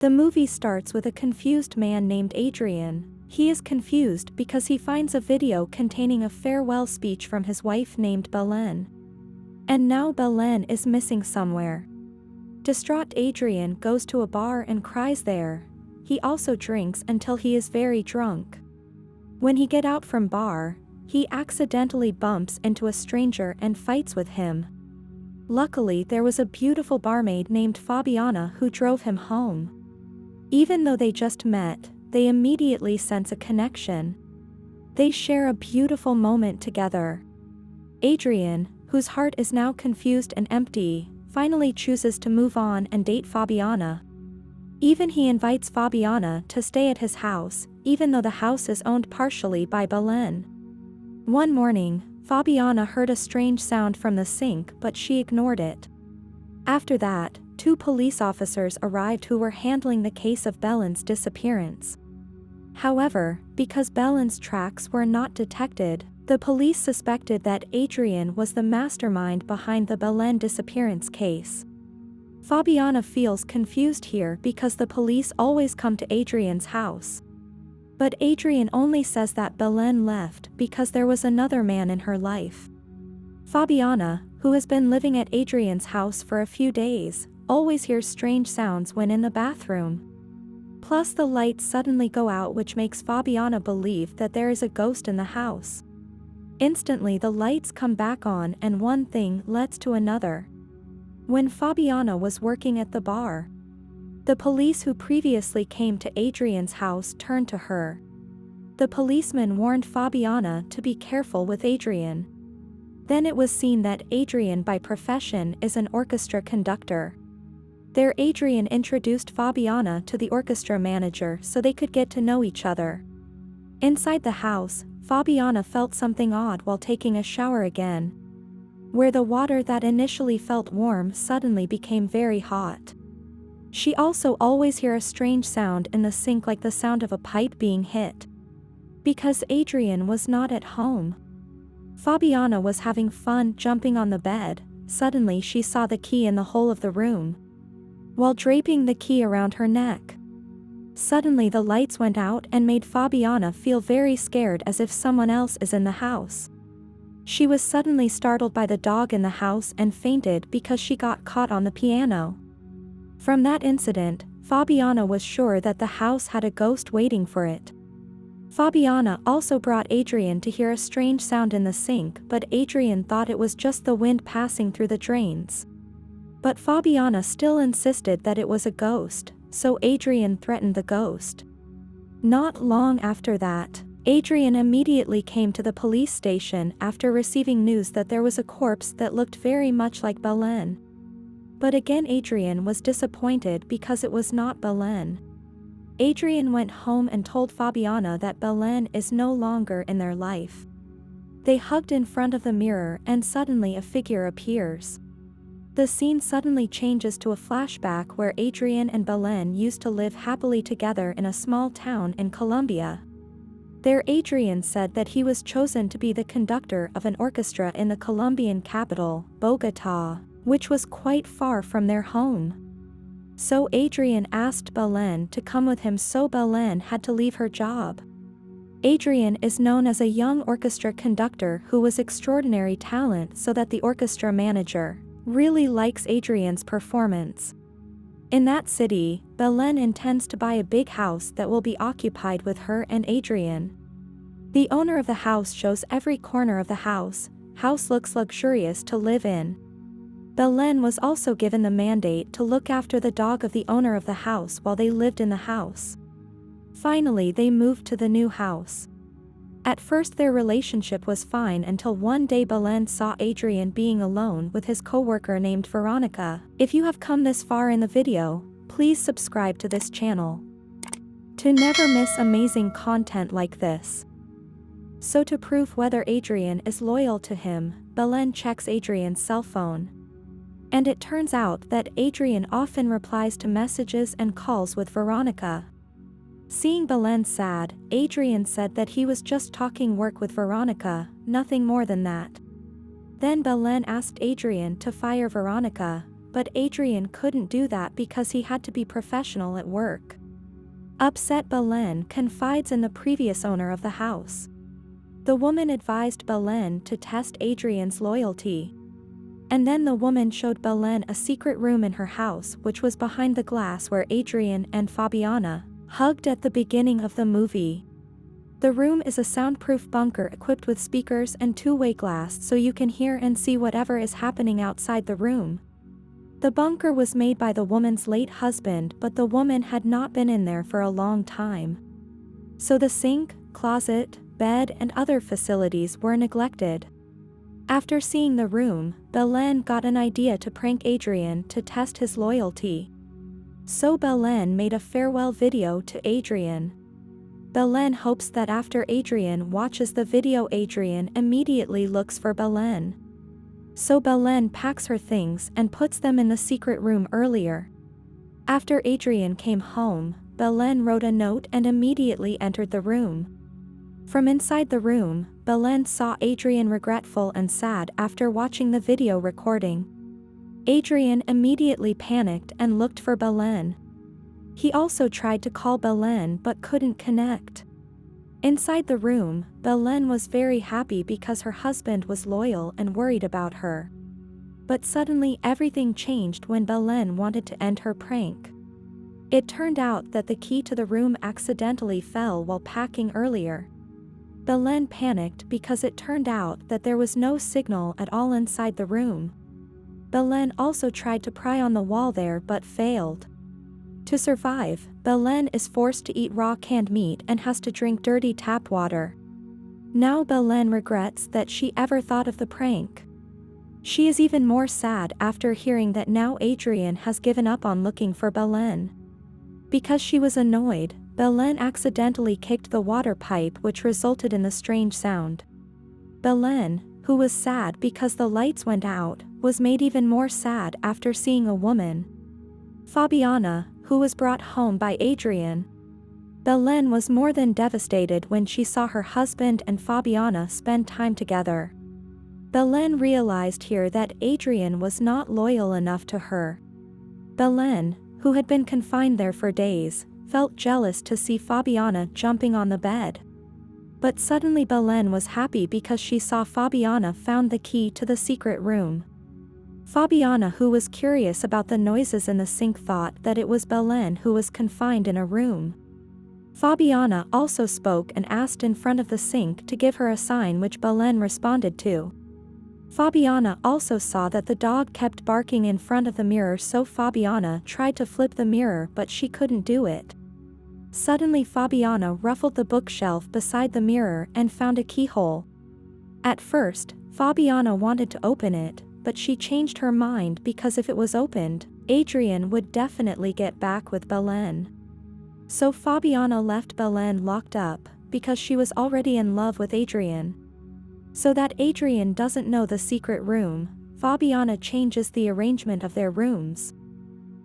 The movie starts with a confused man named Adrian. He is confused because he finds a video containing a farewell speech from his wife named Belen. And now Belen is missing somewhere. Distraught Adrian goes to a bar and cries there. He also drinks until he is very drunk. When he gets out from bar, he accidentally bumps into a stranger and fights with him. Luckily there was a beautiful barmaid named Fabiana who drove him home. Even though they just met, they immediately sense a connection. They share a beautiful moment together. Adrian, whose heart is now confused and empty, finally chooses to move on and date Fabiana. Even he invites Fabiana to stay at his house, even though the house is owned partially by Belen. One morning, Fabiana heard a strange sound from the sink but she ignored it. After that, 2 police officers arrived who were handling the case of Belen's disappearance. However, because Belen's tracks were not detected, the police suspected that Adrian was the mastermind behind the Belen disappearance case. Fabiana feels confused here because the police always come to Adrian's house. But Adrian only says that Belen left because there was another man in her life. Fabiana, who has been living at Adrian's house for a few days, always hears strange sounds when in the bathroom. Plus the lights suddenly go out, which makes Fabiana believe that there is a ghost in the house. Instantly the lights come back on and one thing leads to another. When Fabiana was working at the bar, the police who previously came to Adrian's house turned to her. The policeman warned Fabiana to be careful with Adrian. Then it was seen that Adrian by profession is an orchestra conductor. There Adrian introduced Fabiana to the orchestra manager so they could get to know each other. Inside the house, Fabiana felt something odd while taking a shower again, where the water that initially felt warm suddenly became very hot. She also always hear a strange sound in the sink, like the sound of a pipe being hit. Because Adrian was not at home. Fabiana was having fun jumping on the bed. Suddenly she saw the key in the hole of the room, while draping the key around her neck. Suddenly the lights went out and made Fabiana feel very scared, as if someone else is in the house. She was suddenly startled by the dog in the house and fainted because she got caught on the piano. From that incident, Fabiana was sure that the house had a ghost waiting for it. Fabiana also brought Adrian to hear a strange sound in the sink, but Adrian thought it was just the wind passing through the drains. But Fabiana still insisted that it was a ghost, so Adrian threatened the ghost. Not long after that, Adrian immediately came to the police station after receiving news that there was a corpse that looked very much like Belen. But again Adrian was disappointed because it was not Belen. Adrian went home and told Fabiana that Belen is no longer in their life. They hugged in front of the mirror and suddenly a figure appears. The scene suddenly changes to a flashback where Adrian and Belen used to live happily together in a small town in Colombia. There Adrian said that he was chosen to be the conductor of an orchestra in the Colombian capital, Bogotá, which was quite far from their home. So Adrian asked Belen to come with him, so Belen had to leave her job. Adrian is known as a young orchestra conductor who was extraordinary talent, so that the orchestra manager really likes Adrian's performance. In that city, Belen intends to buy a big house that will be occupied with her and Adrian. The owner of the house shows every corner of the house. House looks luxurious to live in. Belen was also given the mandate to look after the dog of the owner of the house while they lived in the house. Finally they moved to the new house. At first their relationship was fine until one day Belen saw Adrian being alone with his co-worker named Veronica. If you have come this far in the video, please subscribe to this channel to never miss amazing content like this. So to prove whether Adrian is loyal to him, Belen checks Adrian's cell phone. And it turns out that Adrian often replies to messages and calls with Veronica. Seeing Belen sad, Adrian said that he was just talking work with Veronica, nothing more than that. Then Belen asked Adrian to fire Veronica, but Adrian couldn't do that because he had to be professional at work. Upset, Belen confides in the previous owner of the house. The woman advised Belen to test Adrian's loyalty. And then the woman showed Belen a secret room in her house which was behind the glass where Adrian and Fabiana hugged at the beginning of the movie. The room is a soundproof bunker equipped with speakers and two-way glass so you can hear and see whatever is happening outside the room. The bunker was made by the woman's late husband, but the woman had not been in there for a long time. So the sink, closet, bed and other facilities were neglected. After seeing the room, Belen got an idea to prank Adrian to test his loyalty. So Belen made a farewell video to Adrian. Belen hopes that after Adrian watches the video, Adrian immediately looks for Belen. So Belen packs her things and puts them in the secret room earlier. After Adrian came home, Belen wrote a note and immediately entered the room. From inside the room, Belen saw Adrian regretful and sad after watching the video recording. Adrian immediately panicked and looked for Belen. He also tried to call Belen but couldn't connect. Inside the room, Belen was very happy because her husband was loyal and worried about her. But suddenly everything changed when Belen wanted to end her prank. It turned out that the key to the room accidentally fell while packing earlier. Belen panicked because it turned out that there was no signal at all inside the room. Belen also tried to pry on the wall there but failed. To survive, Belen is forced to eat raw canned meat and has to drink dirty tap water. Now Belen regrets that she ever thought of the prank. She is even more sad after hearing that now Adrian has given up on looking for Belen. Because she was annoyed, Belen accidentally kicked the water pipe, which resulted in the strange sound. Belen, who was sad because the lights went out, was made even more sad after seeing a woman, Fabiana, who was brought home by Adrian. Belen was more than devastated when she saw her husband and Fabiana spend time together. Belen realized here that Adrian was not loyal enough to her. Belen, who had been confined there for days, felt jealous to see Fabiana jumping on the bed. But suddenly Belen was happy because she saw Fabiana found the key to the secret room. Fabiana, who was curious about the noises in the sink, thought that it was Belen who was confined in a room. Fabiana also spoke and asked in front of the sink to give her a sign, which Belen responded to. Fabiana also saw that the dog kept barking in front of the mirror, so Fabiana tried to flip the mirror but she couldn't do it. Suddenly Fabiana ruffled the bookshelf beside the mirror and found a keyhole. At first, Fabiana wanted to open it, but she changed her mind because if it was opened, Adrian would definitely get back with Belen. So Fabiana left Belen locked up, because she was already in love with Adrian. So that Adrian doesn't know the secret room, Fabiana changes the arrangement of their rooms.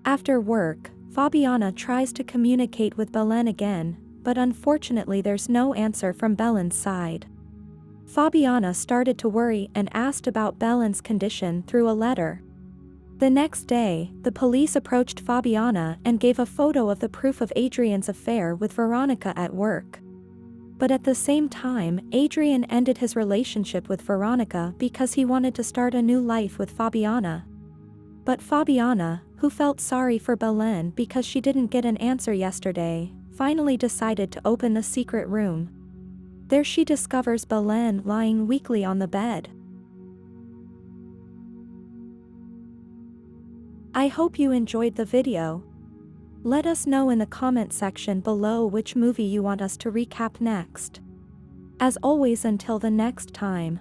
After work, Fabiana tries to communicate with Belen again, but unfortunately there's no answer from Belen's side. Fabiana started to worry and asked about Belen's condition through a letter. The next day, the police approached Fabiana and gave a photo of the proof of Adrian's affair with Veronica at work. But at the same time, Adrian ended his relationship with Veronica because he wanted to start a new life with Fabiana. But Fabiana, who felt sorry for Belen because she didn't get an answer yesterday, finally decided to open the secret room. There she discovers Belen lying weakly on the bed. I hope you enjoyed the video. Let us know in the comment section below which movie you want us to recap next. As always, until the next time.